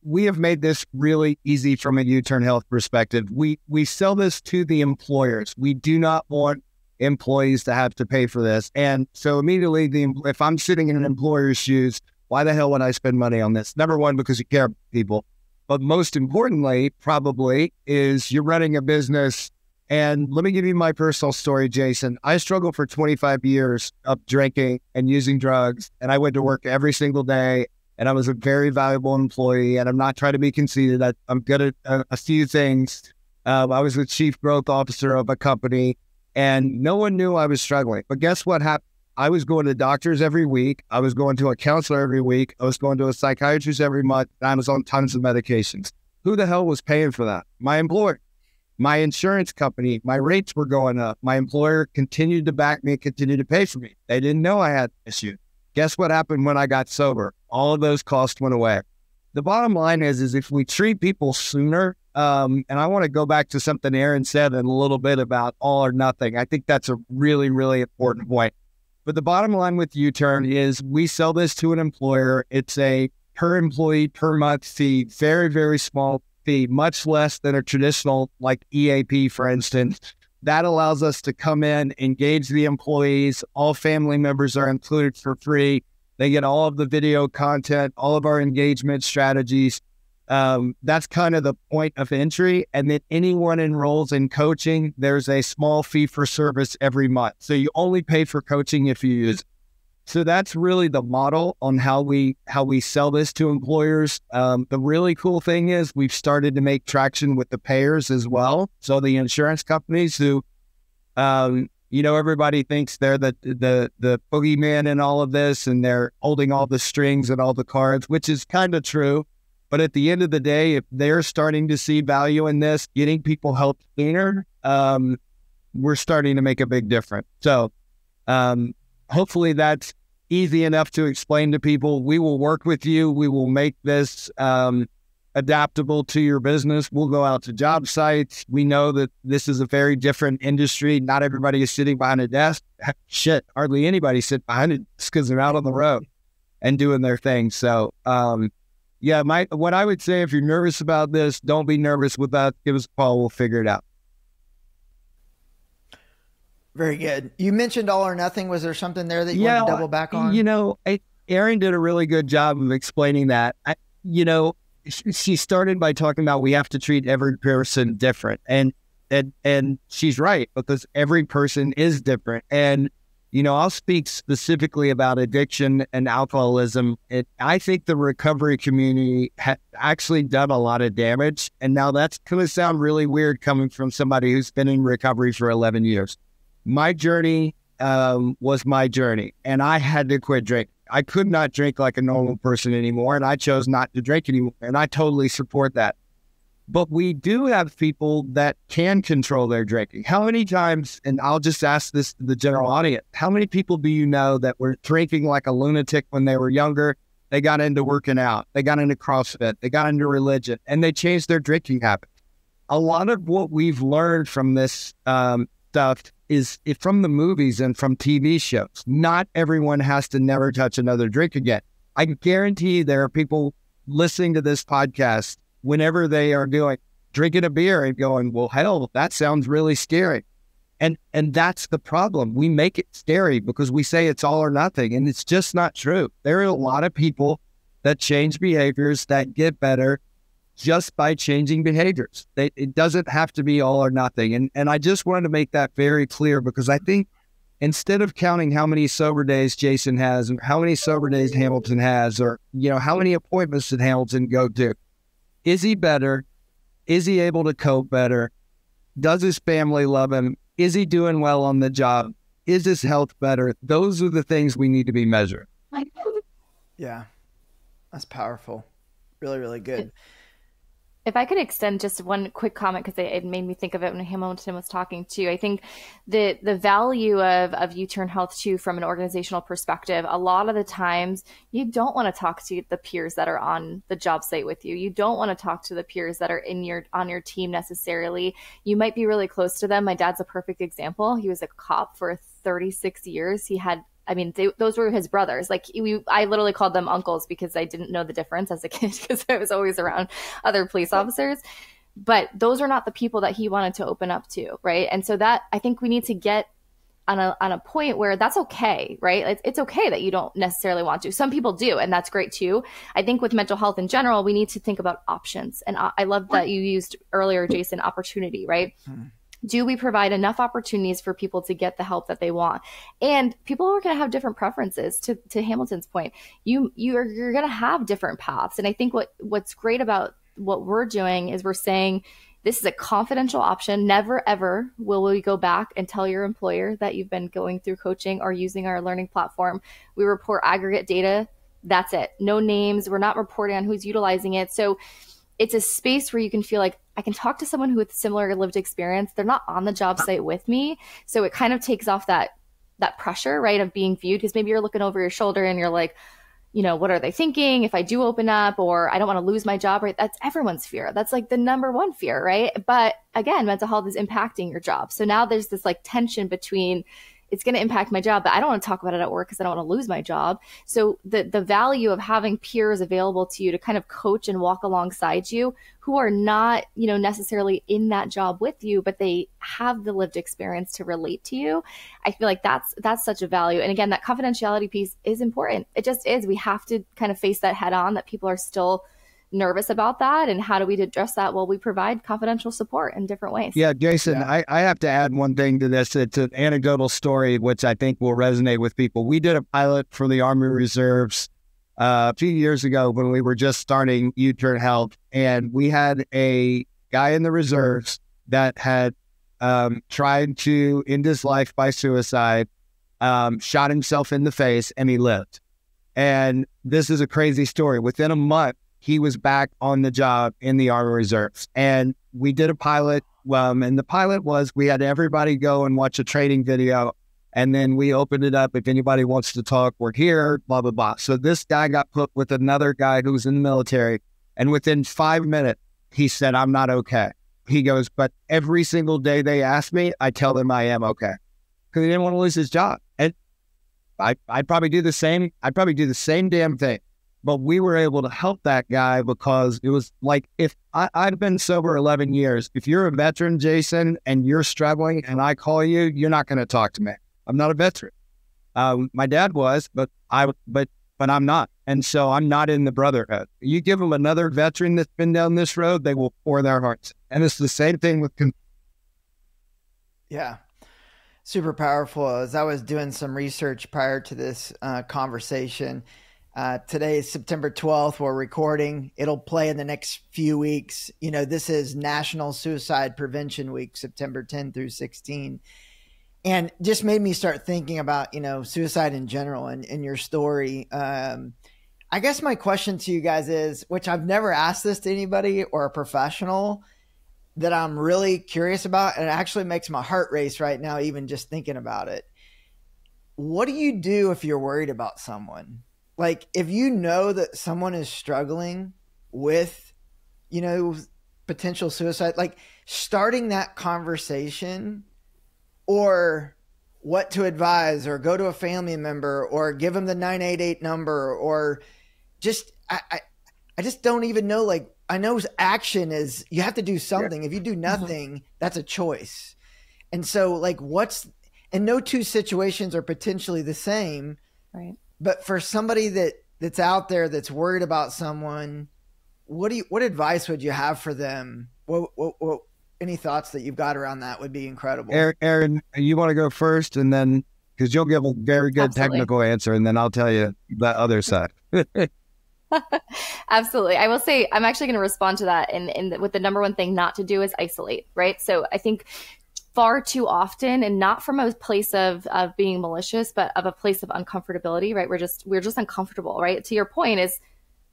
We have made this really easy from a YouTurn Health perspective. We sell this to the employers. We do not want employees to have to pay for this. And so immediately, if I'm sitting in an employer's shoes, why the hell would I spend money on this? Number one, because you care about people. But most importantly, probably, is you're running a business. And let me give you my personal story, Jason. I struggled for 25 years of drinking and using drugs, and I went to work every single day, and I was a very valuable employee, and I'm not trying to be conceited. I'm good at a few things. I was the chief growth officer of a company, and no one knew I was struggling. But guess what happened? I was going to doctors every week. I was going to a counselor every week. I was going to a psychiatrist every month, and I was on tons of medications. Who the hell was paying for that? My employer. My insurance company, my rates were going up. My employer continued to back me, continued to pay for me. They didn't know I had an issue. Guess what happened when I got sober? All of those costs went away. The bottom line is if we treat people sooner, and I want to go back to something Erin said in a little bit about all or nothing. I think that's a really, really important point. But the bottom line with YouTurn is we sell this to an employer. It's a per employee per month fee, very, very small fee, much less than a traditional like EAP, for instance. That allows us to come in, engage the employees. All family members are included for free. They get all of the video content, all of our engagement strategies. That's kind of the point of entry. And then anyone enrolls in coaching, there's a small fee for service every month. So you only pay for coaching if you use it. So that's really the model on how we sell this to employers. The really cool thing is we've started to make traction with the payers as well. So the insurance companies who, everybody thinks they're the boogeyman in all of this, and they're holding all the strings and all the cards, which is kind of true. But at the end of the day, if they're starting to see value in this, getting people help sooner, we're starting to make a big difference. So hopefully that's easy enough to explain to people. We will work with you. We will make this adaptable to your business. We'll go out to job sites. We know that this is a very different industry. Not everybody is sitting behind a desk. Shit, hardly anybody sit behind it because they're out on the road and doing their thing. So, what I would say, if you're nervous about this, don't be nervous with that. Give us a call. We'll figure it out. Very good. You mentioned all or nothing. Was there something there that you want to double back on? Erin did a really good job of explaining that. She started by talking about we have to treat every person different. And she's right, because every person is different. And, I'll speak specifically about addiction and alcoholism. I think the recovery community has actually done a lot of damage. And now that's going to sound really weird coming from somebody who's been in recovery for 11 years. My journey was my journey, and I had to quit drinking. I could not drink like a normal person anymore, and I chose not to drink anymore, and I totally support that. But we do have people that can control their drinking. How many times, and I'll just ask this to the general audience, how many people do you know that were drinking like a lunatic when they were younger? They got into working out, they got into CrossFit, they got into religion, and they changed their drinking habits. A lot of what we've learned from this stuff is from the movies and from TV shows. Not everyone has to never touch another drink again. I guarantee there are people listening to this podcast whenever they are drinking a beer and going, well, hell, that sounds really scary. And that's the problem. We make it scary because we say it's all or nothing, and it's just not true. There are a lot of people that change behaviors that get better just by changing behaviors. It doesn't have to be all or nothing. And I just wanted to make that very clear, because I think instead of counting how many sober days Jason has, or how many sober days Hamilton has, or, how many appointments did Hamilton go to, is he better? Is he able to cope better? Does his family love him? Is he doing well on the job? Is his health better? Those are the things we need to be measured. Yeah, that's powerful. Really, really good. If I could extend just one quick comment, because it made me think of it when Hamilton was talking too. I think the value of YouTurn Health too, from an organizational perspective, a lot of the times you don't want to talk to the peers that are on the job site with you. You don't want to talk to the peers that are on your team necessarily. You might be really close to them. My dad's a perfect example. He was a cop for 36 years. He had those were his brothers. I literally called them uncles because I didn't know the difference as a kid, because I was always around other police officers. But those are not the people that he wanted to open up to, right? And so that, I think we need to get on a point where that's okay, right? It's okay that you don't necessarily want to. Some people do, and that's great too. I think with mental health in general, we need to think about options. And I love that you used earlier, Jason, opportunity, right? Do we provide enough opportunities for people to get the help that they want? And people are going to have different preferences. To Hamilton's point, you're going to have different paths. And I think what's great about what we're doing is we're saying this is a confidential option. Never, ever will we go back and tell your employer that you've been going through coaching or using our learning platform. We report aggregate data. That's it. No names. We're not reporting on who's utilizing it. So it's a space where you can feel like I can talk to someone who with similar lived experience. They're not on the job site with me. So it kind of takes off that pressure, right, of being viewed, because maybe you're looking over your shoulder and you're like, what are they thinking if I do open up, or I don't want to lose my job, right? That's everyone's fear. That's like the number one fear, right? But again, mental health is impacting your job. So now there's this tension between it's going to impact my job, but I don't want to talk about it at work because I don't want to lose my job. So the value of having peers available to you to kind of coach and walk alongside you, who are not, necessarily in that job with you, but they have the lived experience to relate to you. I feel like that's such a value. And again, that confidentiality piece is important. It just is. We have to kind of face that head on, that people are still nervous about that. And how do we address that? Well, we provide confidential support in different ways. Yeah, Jason, I have to add one thing to this. It's an anecdotal story, which I think will resonate with people. We did a pilot for the Army Reserves a few years ago when we were just starting YouTurn Health, and we had a guy in the reserves that had tried to end his life by suicide, shot himself in the face, and he lived. And this is a crazy story. Within a month, he was back on the job in the Army Reserves. And we did a pilot. And the pilot was, we had everybody go and watch a training video. And then we opened it up. If anybody wants to talk, we're here, blah, blah, blah. So this guy got put with another guy who was in the military. And within 5 minutes, he said, I'm not okay. He goes, but every single day they ask me, I tell them I am okay. Because he didn't want to lose his job. And I'd probably do the same. I'd probably do the same damn thing. But we were able to help that guy because it was like, if I've been sober 11 years, if you're a veteran, Jason, and you're struggling and I call you, you're not going to talk to me. I'm not a veteran. My dad was, but I'm not. And so I'm not in the brotherhood. You give them another veteran that's been down this road, they will pour their hearts. And it's the same thing with. Yeah. Super powerful. As I was doing some research prior to this conversation, today is September 12th. We're recording. It'll play in the next few weeks. You know, this is National Suicide Prevention Week, September 10 through 16. And just made me start thinking about, you know, suicide in general and in your story. I guess my question to you guys is, which I've never asked this to anybody or a professional, that I'm really curious about, and it actually makes my heart race right now, even just thinking about it. What do you do if you're worried about someone? Like, if you know that someone is struggling with, you know, potential suicide, like starting that conversation, or what to advise, or go to a family member, or give them the 988 number, or just, I just don't even know. Like, I know action is, you have to do something. Yeah. If you do nothing, that's a choice. And so, like, and no two situations are potentially the same. Right. But for somebody that's out there that's worried about someone, what advice would you have for them? What any thoughts that you've got around that would be incredible. Erin, you want to go first, and then, because you'll give a very good technical answer, and then I'll tell you the other side. Absolutely. I will say, I'm actually going to respond to that. And with the number one thing not to do is isolate, right? So I think far too often, and not from a place of being malicious, but of a place of uncomfortability, right? We're just uncomfortable, right? To your point is,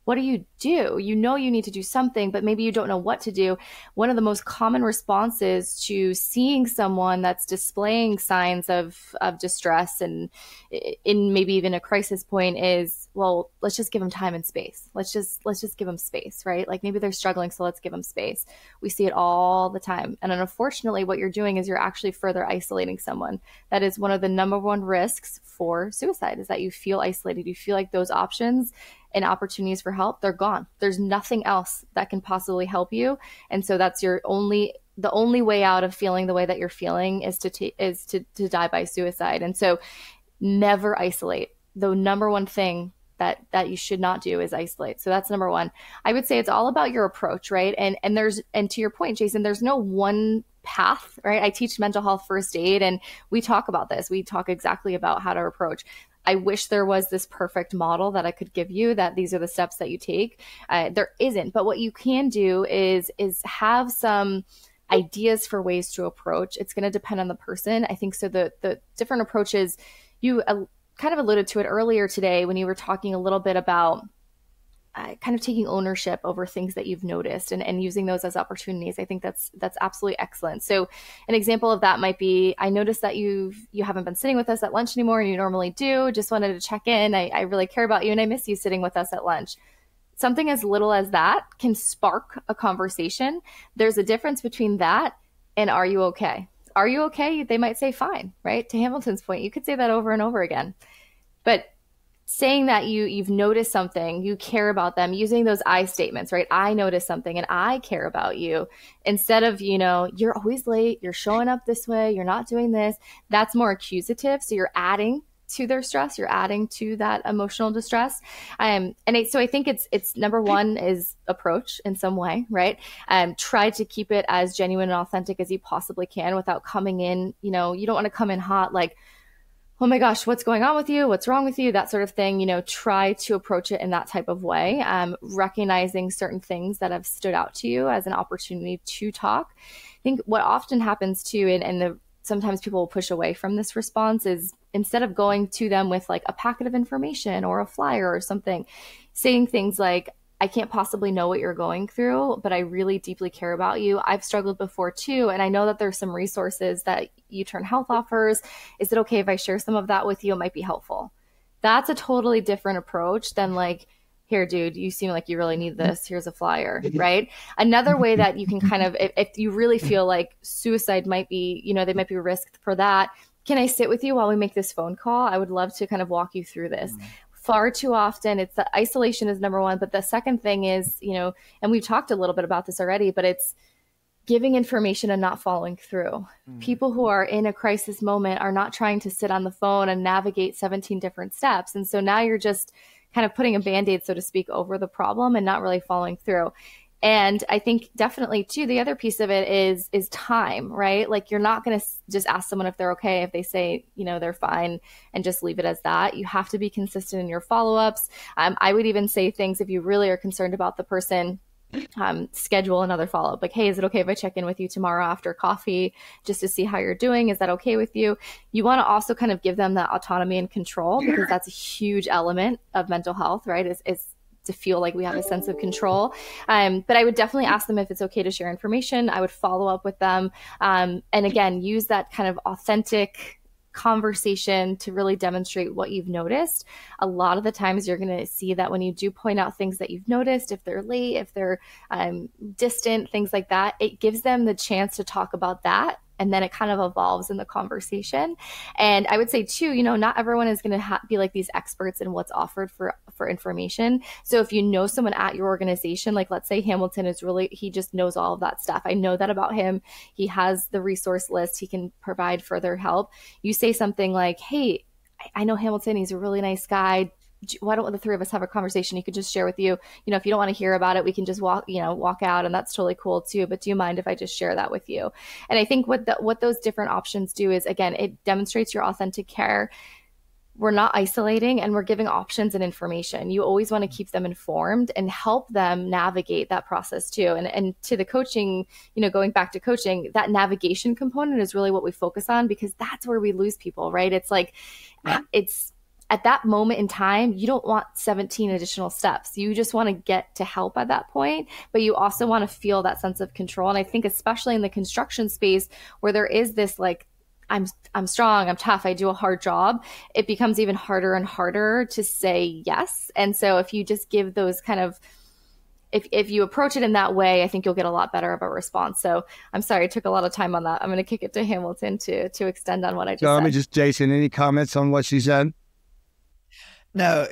what do? You know you need to do something, but maybe you don't know what to do. One of the most common responses to seeing someone that's displaying signs of distress and in maybe even a crisis point is, well, let's just give them time and space. Let's just give them space, right? Like, maybe they're struggling, so let's give them space. We see it all the time. And unfortunately, what you're doing is you're actually further isolating someone. That is one of the number one risks for suicide, is that you feel isolated. You feel like those options and opportunities for help, they're gone. There's nothing else that can possibly help you. And so that's the only way out of feeling the way that you're feeling is to die by suicide. And so never isolate. The number one thing that you should not do is isolate. So that's number one. I would say it's all about your approach, right? And to your point, Jason, there's no one path, right? I teach mental health first aid, and we talk about this. We talk exactly about how to approach. I wish there was this perfect model that I could give you, that these are the steps that you take. There isn't. But what you can do is have some ideas for ways to approach. It's going to depend on the person. I think so. The different approaches, you kind of alluded to it earlier today when you were talking a little bit about kind of taking ownership over things that you've noticed and using those as opportunities. I think that's absolutely excellent. So an example of that might be, I noticed that you haven't been sitting with us at lunch anymore, and you normally do. Just wanted to check in. I really care about you, and I miss you sitting with us at lunch. Something as little as that can spark a conversation. There's a difference between that and, are you okay? Are you okay? They might say fine, right? To Hamilton's point, you could say that over and over again. But saying that you've noticed something, you care about them, using those I statements, right? I noticed something and I care about you, instead of, you're always late, you're showing up this way, you're not doing this. That's more accusative. So you're adding to their stress. You're adding to that emotional distress. So I think it's number one is approach in some way, right? Try to keep it as genuine and authentic as you possibly can without coming in, you don't want to come in hot like, oh my gosh, what's going on with you? What's wrong with you? That sort of thing. Try to approach it in that type of way, recognizing certain things that have stood out to you as an opportunity to talk. I think what often happens too, and sometimes people will push away from this response, is instead of going to them with like a packet of information or a flyer or something, saying things like, I can't possibly know what you're going through, but I really deeply care about you. I've struggled before too. And I know that there's some resources that YouTurn Health offers. Is it okay if I share some of that with you? It might be helpful. That's a totally different approach than like, here, dude, you seem like you really need this. Here's a flyer, right? Another way that you can kind of, if you really feel like suicide might be, they might be a risk for that. Can I sit with you while we make this phone call? I would love to kind of walk you through this. Far too often, it's the isolation is number one. But the second thing is, and we've talked a little bit about this already, but it's giving information and not following through. People who are in a crisis moment are not trying to sit on the phone and navigate 17 different steps. And so now you're just kind of putting a Band-Aid, so to speak, over the problem and not really following through. And I think definitely too, the other piece of it is time, right? Like you're not going to just ask someone if they're okay, if they say, they're fine, and just leave it as that. You have to be consistent in your follow-ups. I would even say things if you really are concerned about the person, schedule another follow-up. Like, hey, is it okay if I check in with you tomorrow after coffee just to see how you're doing? Is that okay with you? You want to also kind of give them that autonomy and control, because that's a huge element of mental health, right? Is to feel like we have a sense of control. But I would definitely ask them if it's okay to share information. I would follow up with them. And again, use that kind of authentic conversation to really demonstrate what you've noticed. A lot of the times you're going to see that when you do point out things that you've noticed, if they're late, if they're distant, things like that, it gives them the chance to talk about that. And then it kind of evolves in the conversation. And I would say too, not everyone is going to be like these experts in what's offered for information. So if you know someone at your organization, like let's say Hamilton he just knows all of that stuff. I know that about him. He has the resource list. He can provide further help. You say something like, hey, I know Hamilton. He's a really nice guy. Why don't the three of us have a conversation? He could just share with you, if you don't want to hear about it, we can just walk out, and that's totally cool too. But do you mind if I just share that with you? And I think what those different options do is, again, it demonstrates your authentic care. We're not isolating, and we're giving options and information. You always want to keep them informed and help them navigate that process too. And to the coaching, going back to coaching, that navigation component is really what we focus on, because that's where we lose people, right? It's like, it's at that moment in time, you don't want 17 additional steps. You just want to get to help at that point, but you also want to feel that sense of control. And I think especially in the construction space where there is this like, I'm strong, I'm tough, I do a hard job, it becomes even harder and harder to say yes. And so if you just give those kind of, if you approach it in that way, I think you'll get a lot better of a response. So I'm sorry, I took a lot of time on that. I'm going to kick it to Hamilton to extend on what I just said. Let me just, Jason, any comments on what she said? No,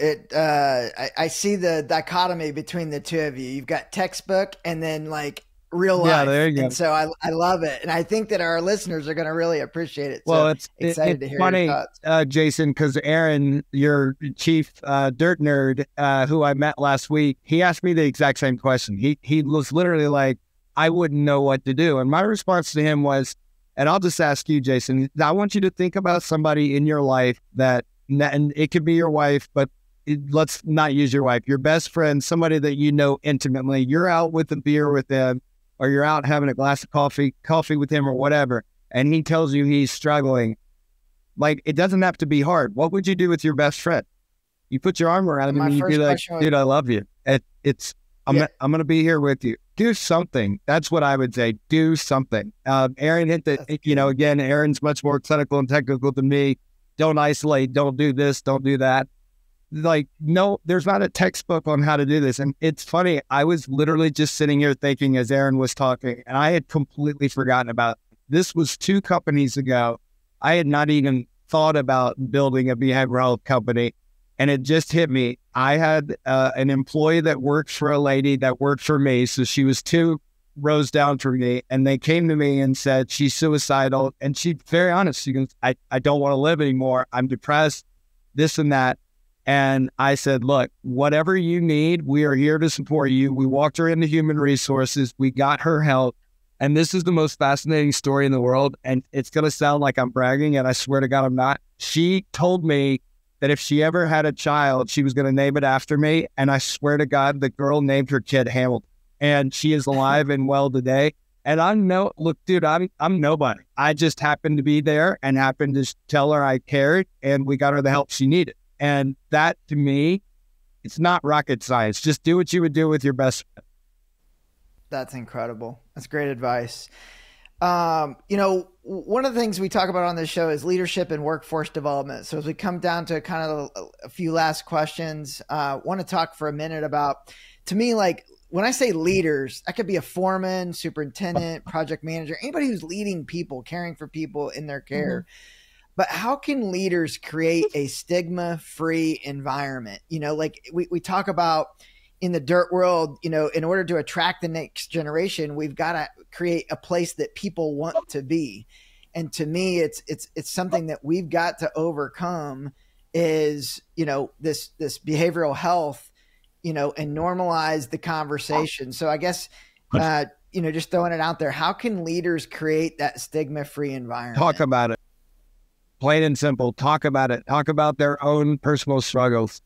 I see the dichotomy between the two of you. You've got textbook and then like real life. Yeah, there you go. And so I love it. And I think that our listeners are going to really appreciate it. So well, it's excited to hear funny, your thoughts. Jason, because Erin, your chief dirt nerd, who I met last week, he asked me the exact same question. He was literally like, I wouldn't know what to do. And my response to him was, and I'll just ask you, Jason, I want you to think about somebody in your life and it could be your wife, but let's not use your wife, your best friend, somebody that you know intimately. You're out with a beer with them, or you're out having a glass of coffee with him or whatever, and he tells you he's struggling. Like, it doesn't have to be hard. What would you do with your best friend? You put your arm around him and you'd be like, dude, I love you. I'm going to be here with you. Do something. That's what I would say. Do something. Erin hit again, Erin's much more clinical and technical than me. Don't isolate. Don't do this. Don't do that. Like, no, there's not a textbook on how to do this. And it's funny. I was literally just sitting here thinking as Erin was talking, and I had completely forgotten about it. This was 2 companies ago. I had not even thought about building a behavioral health company. And it just hit me. I had an employee that worked for a lady that worked for me. So she was 2 rows down from me, and they came to me and said she's suicidal. And she's very honest. She goes, I don't want to live anymore. I'm depressed. this and that. And I said, look, whatever you need, we are here to support you. We walked her into human resources. We got her help. And this is the most fascinating story in the world. And it's going to sound like I'm bragging, and I swear to God, I'm not. She told me that if she ever had a child, she was going to name it after me. And I swear to God, the girl named her kid Hamilton. And she is alive and well today. And I'm nobody. I just happened to be there and happened to tell her I cared, and we got her the help she needed. And that, to me, it's not rocket science. Just do what you would do with your best friend. That's incredible. That's great advice. One of the things we talk about on this show is leadership and workforce development. So as we come down to kind of a few last questions, I want to talk for a minute about, to me, like when I say leaders, that could be a foreman, superintendent, project manager, anybody who's leading people, caring for people in their care. Mm-hmm. But how can leaders create a stigma-free environment? Like we talk about in the dirt world, in order to attract the next generation, we've got to create a place that people want to be. And to me, it's something that we've got to overcome is, this behavioral health, and normalize the conversation. So I guess, just throwing it out there, how can leaders create that stigma-free environment? Talk about it. Plain and simple. Talk about it. Talk about their own personal struggles.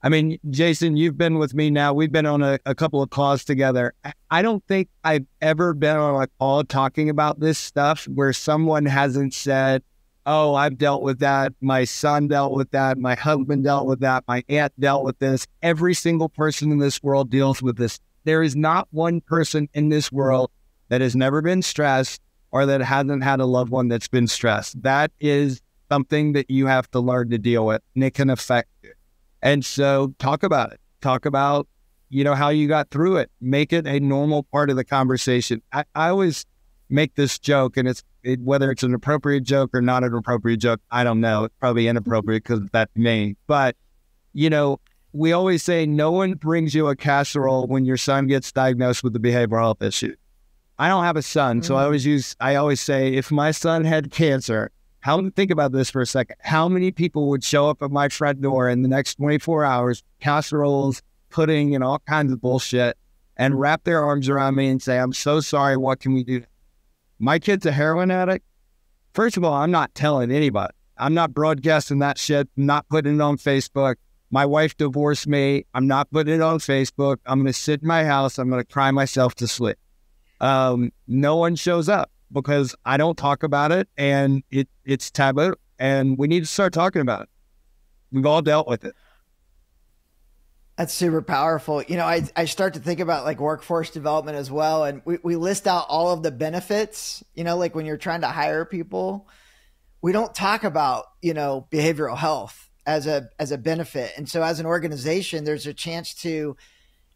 I mean, Jason, you've been with me now. We've been on a couple of calls together. I don't think I've ever been on a call talking about this stuff where someone hasn't said, oh, I've dealt with that. My son dealt with that. My husband dealt with that. My aunt dealt with this. Every single person in this world deals with this. There is not one person in this world that has never been stressed or that hasn't had a loved one that's been stressed. That is something that you have to learn to deal with, and it can affect you. And so talk about it. Talk about, how you got through it. Make it a normal part of the conversation. I always make this joke, and whether it's an appropriate joke or not an appropriate joke, I don't know. It's probably inappropriate because that's me. But, we always say no one brings you a casserole when your son gets diagnosed with a behavioral health issue. I don't have a son, so I always say, if my son had cancer, think about this for a second. How many people would show up at my front door in the next 24 hours, casseroles, pudding, and all kinds of bullshit, and wrap their arms around me and say, I'm so sorry, what can we do? My kid's a heroin addict. First of all, I'm not telling anybody. I'm not broadcasting that shit. I'm not putting it on Facebook. My wife divorced me. I'm not putting it on Facebook. I'm going to sit in my house. I'm going to cry myself to sleep. No one shows up, because I don't talk about it, and it's taboo, and we need to start talking about it. We've all dealt with it. That's super powerful. I start to think about like workforce development as well. And we list out all of the benefits, like when you're trying to hire people, we don't talk about, behavioral health as a benefit. And so as an organization, there's a chance to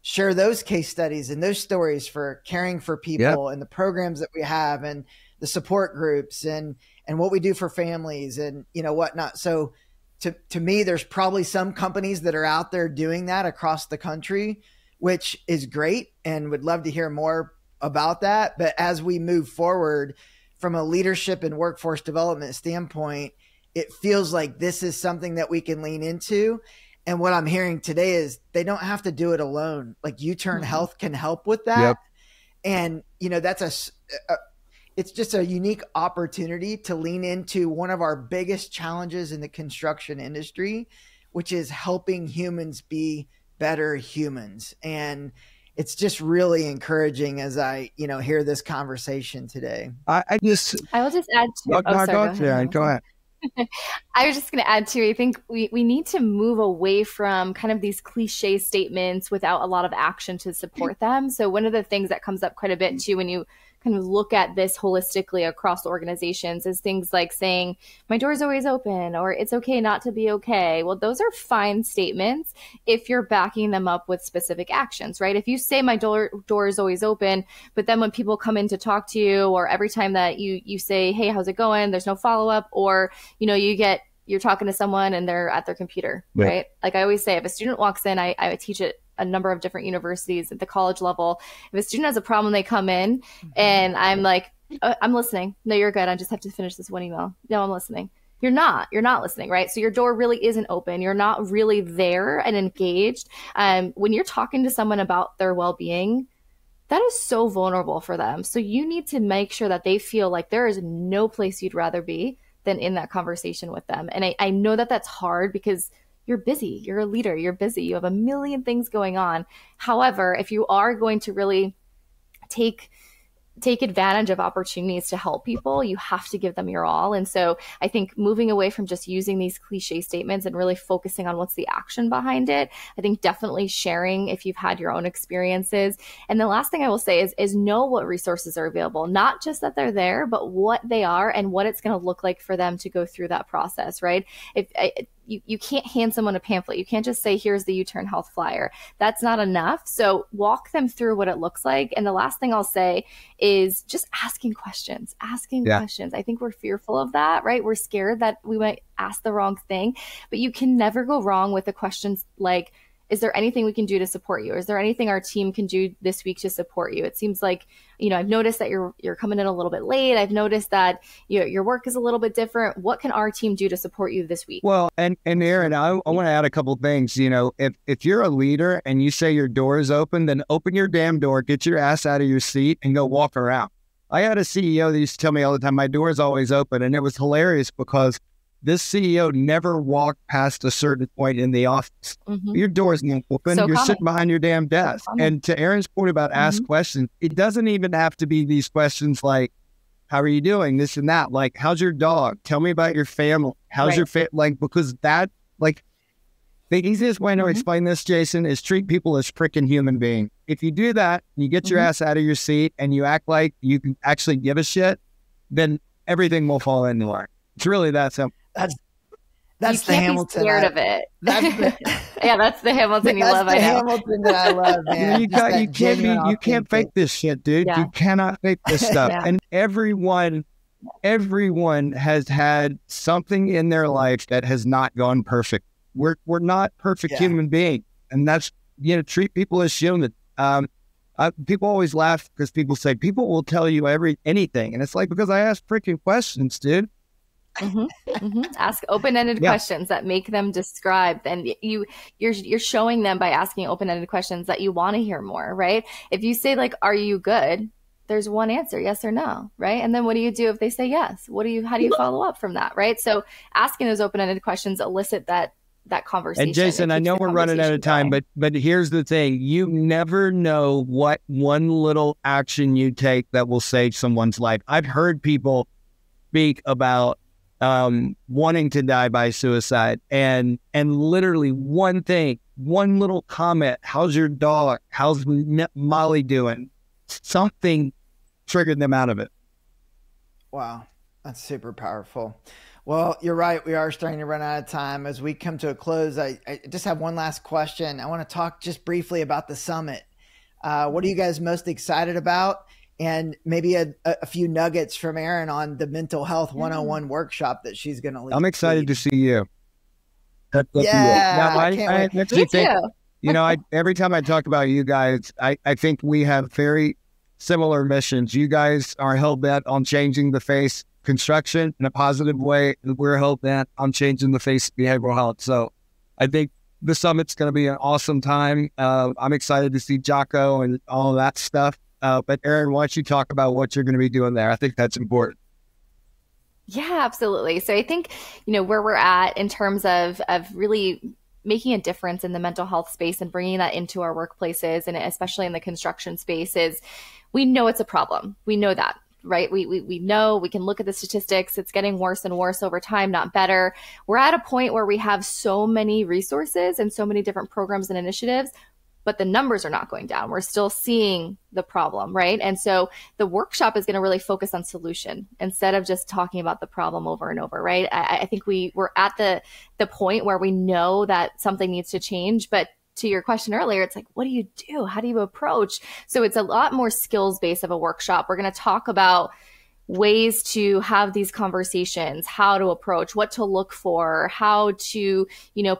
share those case studies and those stories for caring for people, and the programs that we have and the support groups and what we do for families and, whatnot. So to me, there's probably some companies that are out there doing that across the country, which is great, and would love to hear more about that. But as we move forward from a leadership and workforce development standpoint, it feels like this is something that we can lean into. And what I'm hearing today is they don't have to do it alone. Like YouTurn Health can help with that. Yep. And, that's it's just a unique opportunity to lean into one of our biggest challenges in the construction industry, which is helping humans be better humans. And it's just really encouraging as I, hear this conversation today. I will just add to Go ahead. I was just going to add to, I think we need to move away from kind of these cliche statements without a lot of action to support them. So one of the things that comes up quite a bit too, when you kind of look at this holistically across organizations, is things like saying, my door's always open, or it's okay not to be okay. Well, those are fine statements if you're backing them up with specific actions, right? If you say my door is always open, but then when people come in to talk to you, or every time that you say, hey, how's it going? There's no follow-up, or, you're talking to someone and they're at their computer, right? Like I always say, if a student walks in, I teach at a number of different universities at the college level. If a student has a problem, they come in and I'm like, I'm listening. No, you're good. I just have to finish this one email. No, I'm listening. you're not listening, right? So your door really isn't open. You're not really there and engaged. When you're talking to someone about their well-being, that is so vulnerable for them. So you need to make sure that they feel like there is no place you'd rather be than in that conversation with them. And I know that that's hard because you're busy. You're a leader. You're busy. You have a million things going on. However, if you are going to really take advantage of opportunities to help people, you have to give them your all. And so I think moving away from just using these cliche statements and really focusing on what's the action behind it, I think definitely sharing if you've had your own experiences. And the last thing I will say is know what resources are available, not just that they're there, but what they are and what it's going to look like for them to go through that process, right? You can't hand someone a pamphlet. You can't just say, here's the YouTurn Health flyer. That's not enough. So walk them through what it looks like. And the last thing I'll say is just asking questions. Questions. I think we're fearful of that, right? We're scared that we might ask the wrong thing, but you can never go wrong with the questions like, is there anything we can do to support you? Is there anything our team can do this week to support you? It seems like, I've noticed that you're coming in a little bit late. I've noticed that your work is a little bit different. What can our team do to support you this week? Well, and Erin, I want to add a couple of things. If you're a leader and you say your door is open, then open your damn door, get your ass out of your seat and go walk around. I had a CEO that used to tell me all the time, my door is always open. And it was hilarious because this CEO never walked past a certain point in the office. Mm-hmm. Your door's not open. So you're sitting behind your damn desk. And to Erin's point about ask questions, it doesn't even have to be these questions like, how are you doing? This and that. Like, how's your dog? Tell me about your family. How's your because that, the easiest way to explain this, Jason, is treat people as freaking human beings. If you do that, you get your ass out of your seat and you act like you can actually give a shit, then everything will fall into line. It's really that simple. That's the Hamilton. Scared of it. That's the Hamilton you love. That's the Hamilton that I love, man. You can't fake this shit, dude. Yeah. You cannot fake this stuff. Yeah. And everyone has had something in their life that has not gone perfect. We're not perfect human beings, and that's treat people as human. People always laugh because people say people will tell you anything, and it's like because I ask freaking questions, dude. Ask open-ended questions that make them describe, and you're showing them by asking open-ended questions that you want to hear more, right? If you say like, "Are you good?" There's one answer, yes or no, right? And then what do you do if they say yes? How do you follow up from that, right? So asking those open-ended questions elicit that conversation. And Jason, I know we're running out of time, but here's the thing. You never know what one little action you take that will save someone's life. I've heard people speak about wanting to die by suicide and literally one thing, one little comment, how's your dog? How's Molly doing? Something triggered them out of it. Wow. That's super powerful. Well, you're right. We are starting to run out of time. As we come to a close, I just have one last question. I want to talk just briefly about the summit. What are you guys most excited about? And maybe a few nuggets from Erin on the mental health 101 workshop that she's going to lead. I'm excited to see you. I can't wait. Me too. Every time I talk about you guys, I think we have very similar missions. You guys are hell-bent on changing the face construction in a positive way, and we're hell-bent on changing the face of behavioral health. So I think the summit's going to be an awesome time. I'm excited to see Jocko and all of that stuff. But Erin, why don't you talk about what you're going to be doing there? I think that's important. Yeah, absolutely. So I think, where we're at in terms of really making a difference in the mental health space and bringing that into our workplaces, and especially in the construction space, is we know it's a problem. We know that, right? We know, we can look at the statistics. It's getting worse and worse over time, not better. We're at a point where we have so many resources and so many different programs and initiatives, but the numbers are not going down. We're still seeing the problem, right? And so the workshop is going to really focus on solution instead of just talking about the problem over and over, right? I think we're at the point where we know that something needs to change, but to your question earlier, it's like, what do you do? How do you approach? So it's a lot more skills-based of a workshop. We're going to talk about ways to have these conversations, how to approach, what to look for, how to,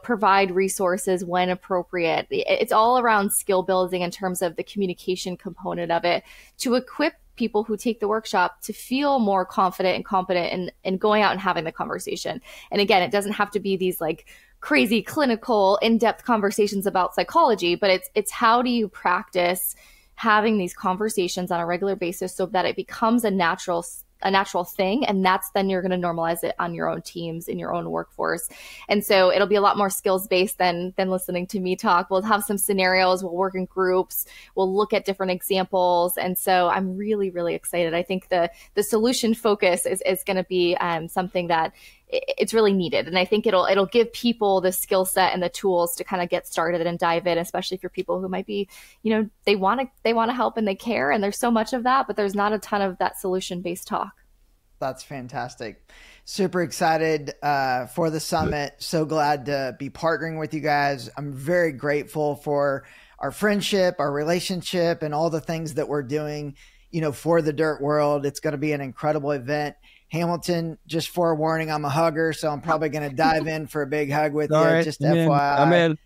provide resources when appropriate. It's all around skill building in terms of the communication component of it, to equip people who take the workshop to feel more confident and competent in going out and having the conversation. And again, it doesn't have to be these like crazy clinical in-depth conversations about psychology, but it's how do you practice having these conversations on a regular basis so that it becomes a natural thing. And then you're going to normalize it on your own teams, in your own workforce. And so it'll be a lot more skills based than listening to me talk. We'll have some scenarios, we'll work in groups, we'll look at different examples. And so I'm really, really excited. I think the solution focus is going to be something that it's really needed. And I think it'll give people the skill set and the tools to kind of get started and dive in, especially for people who might be, they want to help and they care. And there's so much of that, but there's not a ton of that solution-based talk. That's fantastic. Super excited for the summit. So glad to be partnering with you guys. I'm very grateful for our friendship, our relationship, and all the things that we're doing, for the dirt world. It's going to be an incredible event. Hamilton, just forewarning, I'm a hugger, so I'm probably going to dive in for a big hug with you. Right, just FYI. I'm in.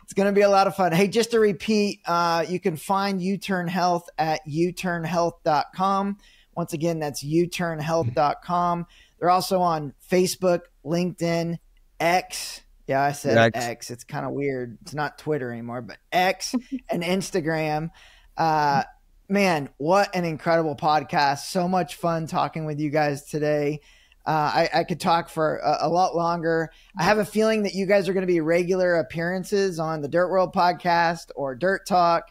It's going to be a lot of fun. Hey, just to repeat, you can find YouTurn Health at YouTurnHealth.com. Once again, that's YouTurnHealth.com. They're also on Facebook, LinkedIn, X. Yeah, I said X. It's kind of weird. It's not Twitter anymore, but X and Instagram. Man, what an incredible podcast. So much fun talking with you guys today. I could talk for a lot longer. I have a feeling that you guys are going to be regular appearances on the Dirt World podcast or Dirt Talk.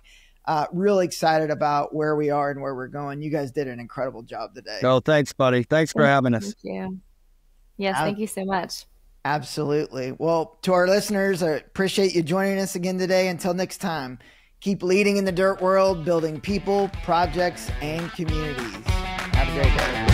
Really excited about where we are and where we're going. You guys did an incredible job today. Oh, thanks, buddy. Thanks for having us. Thank you. Yes, thank you so much. Absolutely. Well, to our listeners, I appreciate you joining us again today. Until next time, keep leading in the dirt world, building people, projects, and communities. Have a great day.